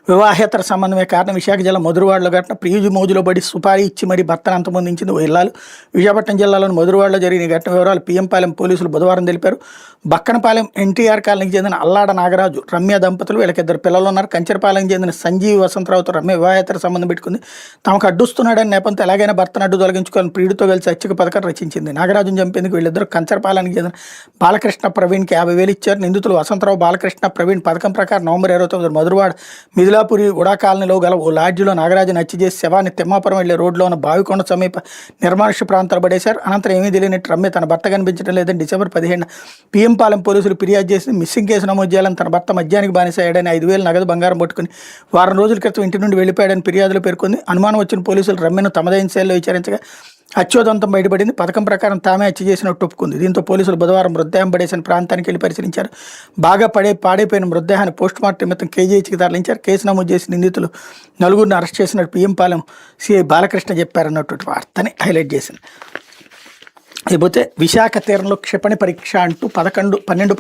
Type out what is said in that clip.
వివాహేతర సంబంధమే కారణం విశాఖ జిల్లా మధురవాడలో ఘటన ప్రియుజు మోజులో పడి సుపారీ ఇచ్చి మరీ భర్తను అంతమొందించింది ఓ ఇల్లాలు. విశాఖపట్నం జిల్లాలోని మధురవాడలో జరిగిన ఈ ఘటన వివరాలు పిఎంపాలెం పోలీసులు బుధవారం తెలిపారు. బక్కనపాలెం ఎన్టీఆర్ కాలనీకి చెందిన అల్లాడ నాగరాజు, రమ్య దంపతులు, వీళ్ళకి 2 పిల్లలు ఉన్నారు. కంచరపాలెంకి చెందిన సంజీవి వసంతరావుతో రమ్య వివాహేతర సంబంధం పెట్టుకుంది. తమకు అడ్డుస్తున్నాడని నేపంతో ఎలాగైనా భర్తను అడ్డు తొలగించుకోవాలని ప్రియుడితో కలిసి హత్యకు పథకం రచించింది. నాగరాజును చంపేందుకు వీళ్ళిద్దరూ కంచరపాలెంకి చెందిన బాలకృష్ణ ప్రవీణ్కి 50,000 ఇచ్చారు. నిందితులు వసంతరావు, బాలకృష్ణ ప్రవీణ్ పథకం ప్రకారం నవంబర్ 29 మధురవాడ మిథిలాపురి ఉడా కాలనీలో గల ఓ లాడ్జిలో నాగరాజును హత్య చేసి శవాన్ని తిమ్మాపురం వెళ్లే రోడ్లో ఉన్న బావికొండ సమీప నిర్మానుష్య ప్రాంతాలు పడేశారు. అనంతరం ఏమీ తెలియనట్టు రమ్య తన భర్త కనిపించడం లేదని డిసెంబర్ 15 పిఎంపాలెం పోలీసులు ఫిర్యాదు చేసి మిస్సింగ్ కేసు నమోదు చేయాలని, తన భర్త మద్యానికి బానిసయ్యాడని 5,000 నగదు బంగారం పట్టుకుని వారం రోజుల క్రితం ఇంటి నుండి వెళ్లిపోయాడని ఫిర్యాదులో పేర్కొంది. అనుమానం వచ్చిన పోలీసులు రమ్యను తమదైన శైలిలో విచారించగా అత్యోదంతం బయటపడింది. పథకం ప్రకారం తామే హత్య చేసినట్టు ఒప్పుకుంది. దీంతో పోలీసులు బుధవారం మృతదేహం పడేసిన ప్రాంతానికి వెళ్లి పరిశీలించారు. బాగా పాడైపోయిన మృతదేహాన్ని పోస్టుమార్టం నిమిత్తం కేజీహెచ్కి తరలించారు. కేసు నమోదు చేసి నిందితులు 4గురిని అరెస్ట్ చేసినట్టు పిఎంపాలెం సిఐ బాలకృష్ణ చెప్పారన్నటువంటి వార్తని హైలైట్ చేసింది. అయిపోతే విశాఖ తీరంలో క్షిపణి పరీక్ష అంటూ 12, 13